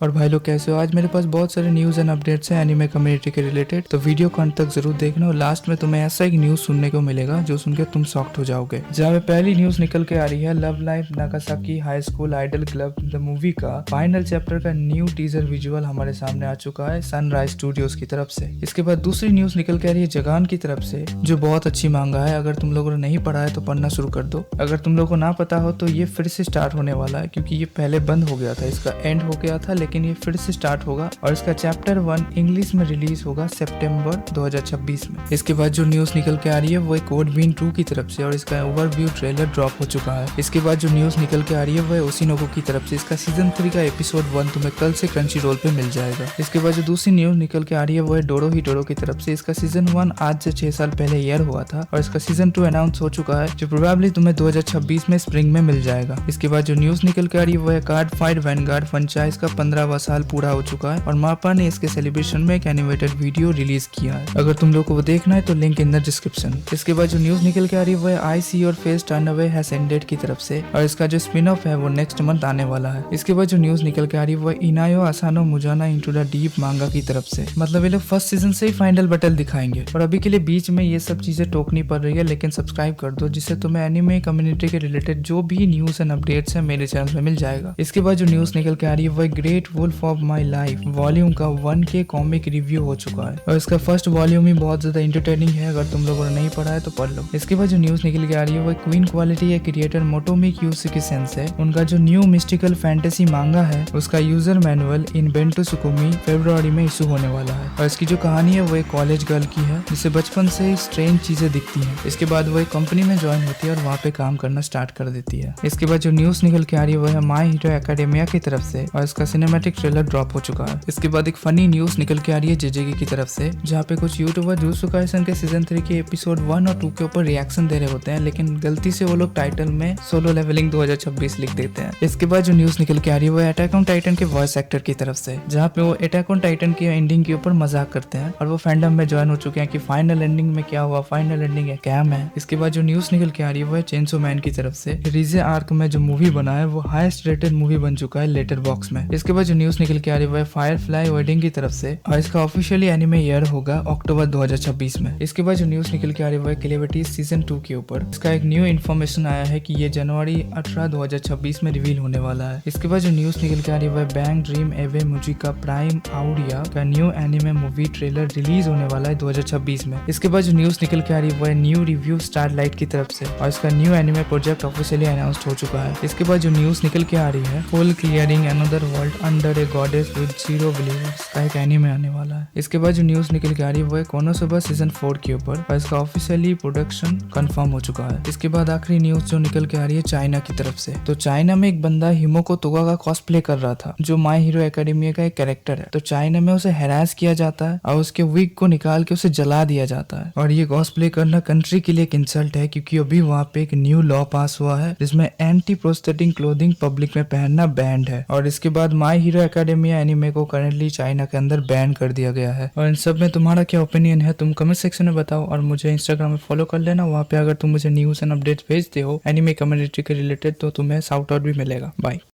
और भाई लोग कैसे हो। आज मेरे पास बहुत सारे न्यूज़ एंड अपडेट्स हैं एनिमे कम्युनिटी के रिलेटेड, तो वीडियो को अंत तक जरूर देखना और लास्ट में तुम्हें ऐसा एक न्यूज़ सुनने को मिलेगा जो सुनकर तुम शॉक्ड हो जाओगे। जहाँ पे पहली न्यूज़ निकल के आ रही है, love life Nagasaki high school idol club the movie का फाइनल चैप्टर का न्यू टीजर विजुअल हमारे सामने आ चुका है सनराइज स्टूडियोज की तरफ से। इसके बाद दूसरी न्यूज़ निकल के आ रही है जगान की तरफ से, जो बहुत अच्छी मांगा है। अगर तुम लोगों ने नहीं पढ़ा है तो पढ़ना शुरू कर दो। अगर तुम लोगों को ना पता हो तो ये फिर से स्टार्ट होने वाला है, क्योंकि ये पहले बंद हो गया था, इसका एंड हो गया था, लेकिन ये फिर से स्टार्ट होगा और इसका चैप्टर 1 इंग्लिश में रिलीज होगा सितंबर 2026 में। इसके बाद जो न्यूज़ निकल के आ रही है वो एक कोड विन 2 की तरफ से, और इसका ओवरव्यू ट्रेलर ड्रॉप हो चुका है। इसके बाद जो न्यूज़ निकल के आ रही है वो है ओशिनोको की तरफ से, इसका सीजन 3 का एपिसोड 1 तुम्हें कल से क्रंची रोल पे मिल जाएगा। इसके बाद जो दूसरी न्यूज़ निकल के आ रही है वो है डोरो ही डोरो की तरफ से, इसका सीजन 1 आज से 6 साल पहले एयर हुआ था और इसका सीजन 2 अनाउंस हो चुका है, जो प्रोबेबली तुम्हें 2026 में स्प्रिंग में मिल जाएगा। इसके बाद जो न्यूज़ निकल के आ रही है वो है कार्ड फाइट वैनगार्ड फ्रेंचाइज का 15वां साल पूरा हो चुका है और मापा ने इसके सेलिब्रेशन में एक एनिमेटेड वीडियो रिलीज किया है। अगर तुम लोग को वो देखना है तो लिंक इन द डिस्क्रिप्शन। इसके बाद जो न्यूज़ निकल के आ रही है वो है I see your face turn away has ended की तरफ से, और इसका जो स्पिन ऑफ है वो नेक्स्ट मंथ आने वाला है। इसके बाद जो न्यूज़ निकल के आ रही है वो है इनायो आसानो मुजाना इनटू द डीप मांगा की तरफ से, मतलब ये लोग फर्स्ट सीजन से ही फाइनल बैटल दिखाएंगे। और अभी के लिए बीच में ये सब चीजें टोकनी पड़ रही है, लेकिन सब्सक्राइब कर दो जिससे तुम्हें एनिमे कम्युनिटी के रिलेटेड जो भी न्यूज़ एंड अपडेट्स है मेरे चैनल में मिल जाएगा। इसके बाद जो न्यूज़ निकल के आ रही है वो है great wolf of my life volume का 1K कॉमिक रिव्यू हो चुका है और इसका फर्स्ट वॉल्यूम ही बहुत ज्यादा इंटरटेनिंग है। अगर तुम लोगों ने नहीं पढ़ा है तो पढ़ लो। इसके बाद जो न्यूज़ निकल के आ रही है वो क्वीन क्वालिटी है क्रिएटर मोटोमी क्यूसुकी सेंसेई, उनका जो न्यू मिस्टिकल फैंटेसी मांगा है उसका यूजर मैनुअल इन बेंटो सुकुमी फरवरी में इशू होने वाला है। और इसकी जो कहानी है वो एक कॉलेज गर्ल की है जिसे बचपन से ही स्ट्रेंज चीजें दिखती हैं। इसके बाद वो एक कंपनी में ज्वाइन होती है और वहाँ पे काम करना स्टार्ट कर देती है। इसके बाद जो न्यूज़ निकल के आ रही है वो है माई हीरो एकेडेमिया की तरफ से और इसका सिनेमैटिक ट्रेलर ड्रॉप हो चुका है। इसके बाद एक फनी न्यूज़ निकल के आ रही है जेजेगी की तरफ से, जहाँ पे कुछ यूट्यूबर जुजुत्सु काइसन के सीजन 3 के एपिसोड 1 और 2 के ऊपर रिएक्शन दे रहे होते हैं, लेकिन गलती से वो लोग टाइटल में सोलो लेवलिंग 2026 लिख देते हैं। इसके बाद जो न्यूज़ निकल के आ रही है वो अटैक ऑन टाइटन के वॉइस एक्टर की तरफ से, जहाँ पे वो अटैक ऑन टाइटन की एंडिंग के ऊपर मजाक करते हैं और वो फैंडम में ज्वाइन हो चुके हैं कि फाइनल एंडिंग में क्या हुआ, फाइनल एंडिंग है कैम है। इसके बाद जो न्यूज़ निकल के आ रही है वो है चेनसो मैन की तरफ से, रीजे आर्क में जो मूवी बना है वो हाईएस्ट रेटेड मूवी बन चुका है लेटर बॉक्स में। इसके बाद जो न्यूज़ निकल के आ रही है वो है फायरफ्लाई वेडिंग की तरफ से और इसका ऑफिशियली एनिमे ईयर होगा अक्टूबर 2026 में। इसके बाद जो न्यूज़ निकल के आ रही है वो है क्लेविटी सीजन 2 के ऊपर, इसका एक न्यू इन्फॉर्मेशन आया है कि ये जनवरी 18, 2026 में रिवील होने वाला है। इसके बाद जो न्यूज़ निकल के आ रही है वो है बैंग ड्रीम एवे मुजिका प्राइम आउडिया का new anime movie trailer release होने वाला है 2026 में। इसके बाद जो न्यूज़ निकल के आ रही है वो है न्यू रिव्यू स्टारलाइट की तरफ से और इसका new anime project officially announced हो चुका है। इसके बाद जो न्यूज़ निकल के आ रही है full clearing another world under A goddess with 0 believers का एक एनिमे आने वाला है। इसके बाद जो न्यूज़ निकल के आ रही है वो है कोनोसुबा सीजन 4 के ऊपर और इसका ऑफिशियली प्रोडक्शन कंफर्म हो चुका है। इसके बाद आखिरी न्यूज़ जो निकल के आ रही है चाइना की तरफ से, तो चाइना में एक बंदा हिमोको तोगा का कॉस्प्ले कर रहा था जो माई हीरो एकेडेमिया का एक कैरेक्टर है। तो चाइना में उसे हैरास किया जाता है और उसके विग को निकाल के उसे जला दिया जाता है और ये कॉस्प्ले करना कंट्री के लिए एक इंसल्ट है, क्योंकि अभी वहाँ पे एक न्यू लॉ पास हुआ है जिसमें एंटी प्रोस्थेटिक क्लोथिंग पब्लिक में पहनना बैंड है। और इसके बाद माई हीरो एकेडेमिया एनिमे को करेंटली चाइना के अंदर बैन कर दिया गया है। और इन सब में तुम्हारा क्या ओपिनियन है तुम कमेंट सेक्शन में बताओ और मुझे इंस्टाग्राम में फॉलो कर लेना। वहाँ पे अगर तुम मुझे न्यूज़ एंड अपडेट्स भेजते हो एनिमे कम्युनिटी के रिलेटेड तो तुम्हें शाउट आउट भी मिलेगा। बाय।